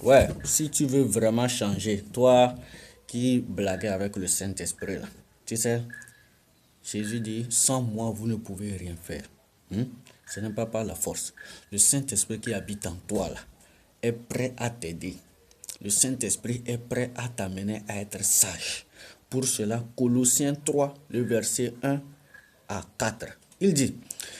Ouais, si tu veux vraiment changer, toi qui blaguais avec le Saint-Esprit là, tu sais, Jésus dit, sans moi, vous ne pouvez rien faire. Hmm? Ce n'est pas par la force. Le Saint-Esprit qui habite en toi là est prêt à t'aider. Le Saint-Esprit est prêt à t'amener à être sage. Pour cela, Colossiens 3, le verset 1 à 4. Il dit,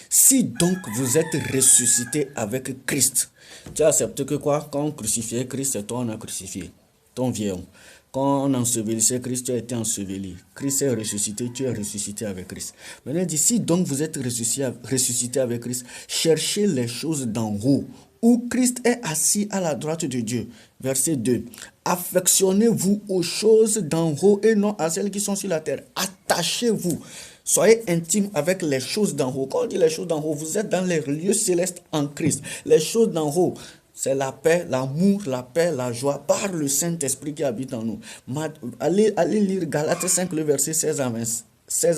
si donc vous êtes ressuscité avec Christ, tu acceptes que quoi? Quand on crucifiait Christ, c'est toi on a crucifié, ton vieil homme. Quand on ensevelissait Christ, tu as été enseveli. Christ est ressuscité, tu es ressuscité avec Christ. Maintenant, il dit, si donc vous êtes ressuscité avec Christ, cherchez les choses d'en haut, où Christ est assis à la droite de Dieu. Verset 2. Affectionnez-vous aux choses d'en haut et non à celles qui sont sur la terre. Attachez-vous. Soyez intime avec les choses d'en haut. Quand on dit les choses d'en haut, vous êtes dans les lieux célestes en Christ. Les choses d'en haut, c'est la paix, l'amour, la paix, la joie par le Saint-Esprit qui habite en nous. Allez lire Galates 5, le verset 16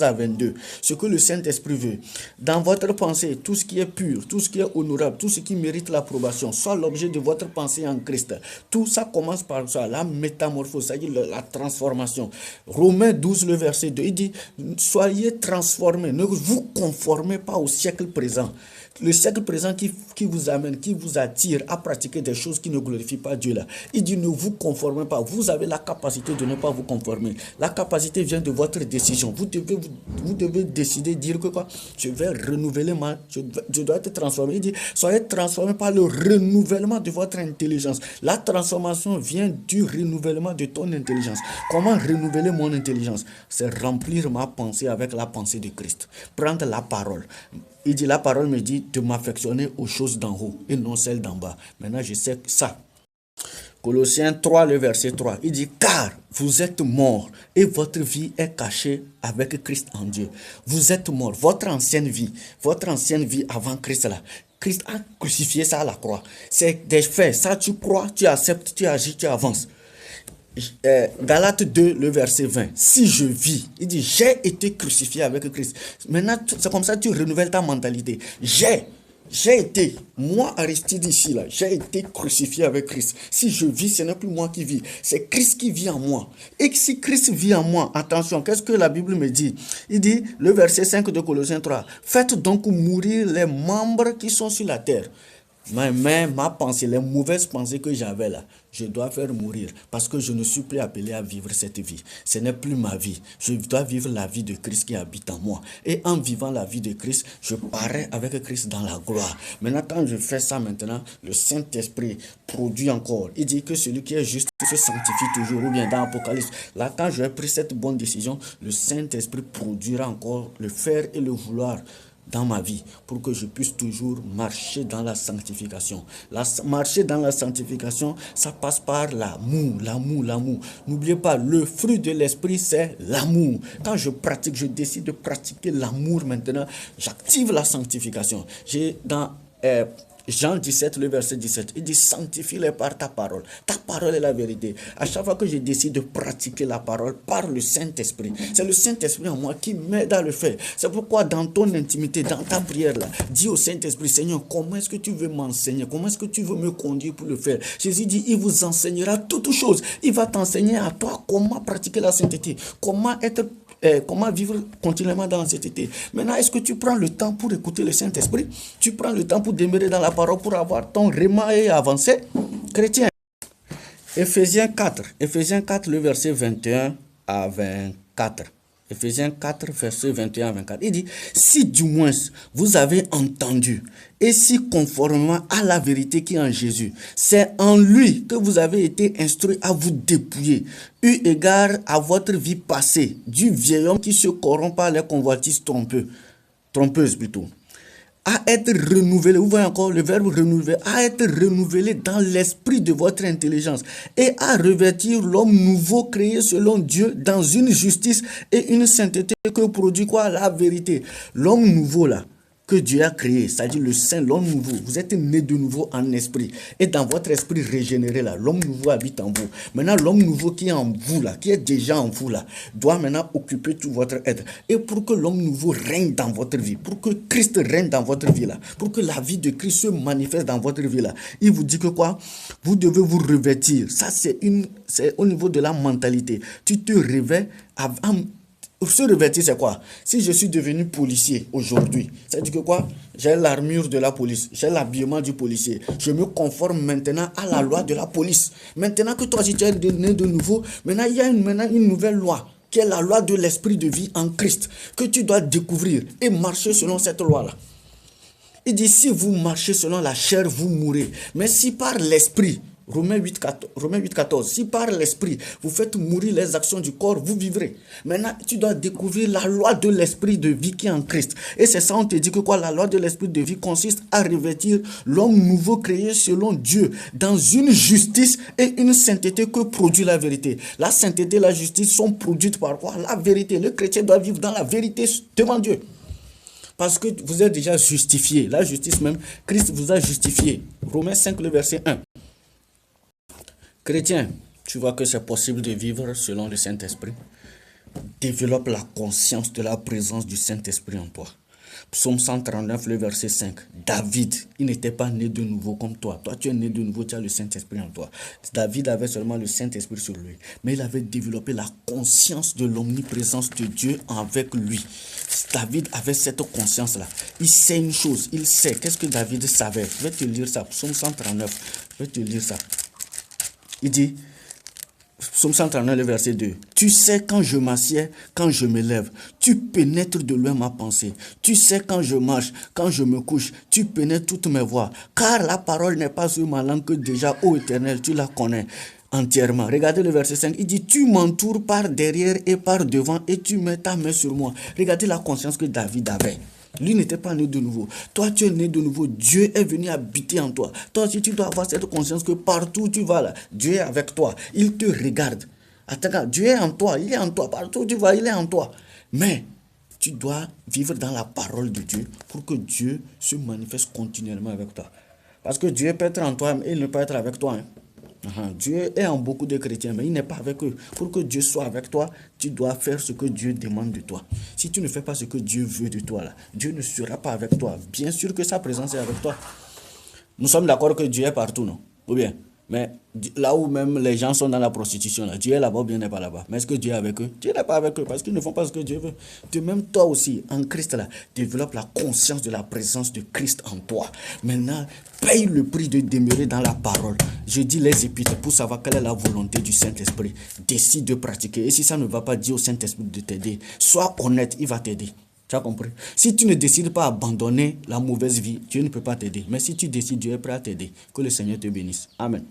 à 22. Ce que le Saint-Esprit veut. Dans votre pensée, tout ce qui est pur, tout ce qui est honorable, tout ce qui mérite l'approbation, soit l'objet de votre pensée en Christ. Tout ça commence par ça, la métamorphose, c'est-à-dire la transformation. Romains 12, le verset 2, il dit, soyez transformés, ne vous conformez pas au siècle présent. Le siècle présent qui vous amène, qui vous attire à pratiquer des choses qui ne glorifient pas Dieu là. Il dit ne vous conformez pas. Vous avez la capacité de ne pas vous conformer. La capacité vient de votre décision. Vous devez décider, dire que quoi? Je vais renouveler je dois être transformé. Il dit soyez transformés par le renouvellement de votre intelligence. La transformation vient du renouvellement de ton intelligence. Comment renouveler mon intelligence? C'est remplir ma pensée avec la pensée de Christ. Prendre la parole. Il dit, la parole me dit de m'affectionner aux choses d'en haut et non celles d'en bas. Maintenant, je sais ça. Colossiens 3, le verset 3. Il dit, car vous êtes morts et votre vie est cachée avec Christ en Dieu. Vous êtes morts. Votre ancienne vie avant Christ là. Christ a crucifié ça à la croix. C'est des faits. Ça, tu crois, tu acceptes, tu agis, tu avances. Galates 2, le verset 20. Si je vis, il dit, j'ai été crucifié avec Christ. Maintenant, c'est comme ça que tu renouvelles ta mentalité. J'ai été, moi Aristide ici, là, j'ai été crucifié avec Christ. Si je vis, ce n'est plus moi qui vis, c'est Christ qui vit en moi. Et si Christ vit en moi, attention, qu'est-ce que la Bible me dit? Il dit, le verset 5 de Colossiens 3, faites donc mourir les membres qui sont sur la terre. Mais ma pensée, les mauvaises pensées que j'avais là, je dois faire mourir parce que je ne suis plus appelé à vivre cette vie. Ce n'est plus ma vie. Je dois vivre la vie de Christ qui habite en moi. Et en vivant la vie de Christ, je parais avec Christ dans la gloire. Maintenant, quand je fais ça maintenant, le Saint-Esprit produit encore. Il dit que celui qui est juste se sanctifie toujours. Ou bien dans l'Apocalypse, là, quand j'ai pris cette bonne décision, le Saint-Esprit produira encore le faire et le vouloir dans ma vie pour que je puisse toujours marcher dans la sanctification. Marcher dans la sanctification, ça passe par l'amour. N'oubliez pas, le fruit de l'esprit, c'est l'amour. Quand je pratique, je décide de pratiquer l'amour maintenant, j'active la sanctification. J'ai dans Jean 17, le verset 17, il dit sanctifie-les par ta parole. Ta parole est la vérité. À chaque fois que je décide de pratiquer la parole par le Saint-Esprit, c'est le Saint-Esprit en moi qui m'aide à le faire. C'est pourquoi dans ton intimité, dans ta prière là, dis au Saint-Esprit, Seigneur, comment est-ce que tu veux m'enseigner? Comment est-ce que tu veux me conduire pour le faire? Jésus dit, il vous enseignera toutes choses. Il va t'enseigner à toi comment pratiquer la sainteté, comment vivre continuellement dans la sainteté. Maintenant, est-ce que tu prends le temps pour écouter le Saint-Esprit? Tu prends le temps pour demeurer dans la parole pour avoir ton réma et avancer? Chrétien. Ephésiens 4, le verset 21 à 24. Ephésiens 4, verset 21 à 24. Il dit, si du moins vous avez entendu, et si conformément à la vérité qui est en Jésus, c'est en lui que vous avez été instruits à vous dépouiller, eu égard à votre vie passée, du vieil homme qui se corrompt par les convoitises trompeuses plutôt, à être renouvelé, vous voyez encore le verbe renouveler, à être renouvelé dans l'esprit de votre intelligence et à revêtir l'homme nouveau créé selon Dieu dans une justice et une sainteté que produit quoi? La vérité. L'homme nouveau là, que Dieu a créé, c'est-à-dire le saint, l'homme nouveau, vous êtes né de nouveau en esprit. Et dans votre esprit régénéré, là, l'homme nouveau habite en vous. Maintenant, l'homme nouveau qui est en vous, là, qui est déjà en vous, là, doit maintenant occuper tout votre être. Et pour que l'homme nouveau règne dans votre vie, pour que Christ règne dans votre vie, là, pour que la vie de Christ se manifeste dans votre vie, là, il vous dit que quoi? Vous devez vous revêtir. Ça, c'est au niveau de la mentalité. Tu te revêts avant. Se revêtir, c'est quoi? Si je suis devenu policier aujourd'hui, ça dit que quoi? J'ai l'armure de la police, j'ai l'habillement du policier. Je me conforme maintenant à la loi de la police. Maintenant que toi, si tu es né de nouveau, maintenant il y a une nouvelle loi, qui est la loi de l'esprit de vie en Christ, que tu dois découvrir et marcher selon cette loi-là. Il dit, si vous marchez selon la chair, vous mourrez. Mais si par l'esprit, Romains 8, 14, si par l'esprit, vous faites mourir les actions du corps, vous vivrez. Maintenant, tu dois découvrir la loi de l'esprit de vie qui est en Christ. Et c'est ça, on te dit que quoi? La loi de l'esprit de vie consiste à revêtir l'homme nouveau créé selon Dieu, dans une justice et une sainteté que produit la vérité. La sainteté et la justice sont produites par quoi? La vérité. Le chrétien doit vivre dans la vérité devant Dieu. Parce que vous êtes déjà justifié. La justice même, Christ vous a justifié. Romains 5, le verset 1. Chrétien, tu vois que c'est possible de vivre selon le Saint-Esprit. Développe la conscience de la présence du Saint-Esprit en toi. Psaume 139, le verset 5. David, il n'était pas né de nouveau comme toi. Toi, tu es né de nouveau, tu as le Saint-Esprit en toi. David avait seulement le Saint-Esprit sur lui. Mais il avait développé la conscience de l'omniprésence de Dieu avec lui. David avait cette conscience-là. Il sait une chose, il sait. Qu'est-ce que David savait? Je vais te lire ça. Psaume 139, je vais te lire ça. Il dit, Psaume 139, le verset 2. Tu sais quand je m'assieds, quand je me lève. Tu pénètres de loin ma pensée. Tu sais quand je marche, quand je me couche. Tu pénètres toutes mes voies. Car la parole n'est pas sur ma langue que déjà, ô Éternel, tu la connais entièrement. Regardez le verset 5. Il dit, tu m'entoures par derrière et par devant et tu mets ta main sur moi. Regardez la conscience que David avait. Lui n'était pas né de nouveau. Toi, tu es né de nouveau. Dieu est venu habiter en toi. Toi aussi, tu dois avoir cette conscience que partout où tu vas là, Dieu est avec toi. Il te regarde. Attends, Dieu est en toi. Il est en toi. Partout où tu vas, il est en toi. Mais tu dois vivre dans la parole de Dieu pour que Dieu se manifeste continuellement avec toi. Parce que Dieu peut être en toi, mais il ne peut être avec toi. Dieu est en beaucoup de chrétiens, mais il n'est pas avec eux. Pour que Dieu soit avec toi, tu dois faire ce que Dieu demande de toi. Si tu ne fais pas ce que Dieu veut de toi, là, Dieu ne sera pas avec toi. Bien sûr que sa présence est avec toi. Nous sommes d'accord que Dieu est partout, non? Ou bien? Mais là où même les gens sont dans la prostitution, là, Dieu est là-bas ou bien n'est pas là-bas. Mais est-ce que Dieu est avec eux? Dieu n'est pas avec eux parce qu'ils ne font pas ce que Dieu veut. De même, toi aussi, en Christ, là, développe la conscience de la présence de Christ en toi. Maintenant, paye le prix de demeurer dans la parole. Je dis les épîtres pour savoir quelle est la volonté du Saint-Esprit. Décide de pratiquer. Et si ça ne va pas, dis au Saint-Esprit de t'aider. Sois honnête, il va t'aider. Tu as compris? Si tu ne décides pas d'abandonner la mauvaise vie, Dieu ne peut pas t'aider. Mais si tu décides, Dieu est prêt à t'aider. Que le Seigneur te bénisse. Amen.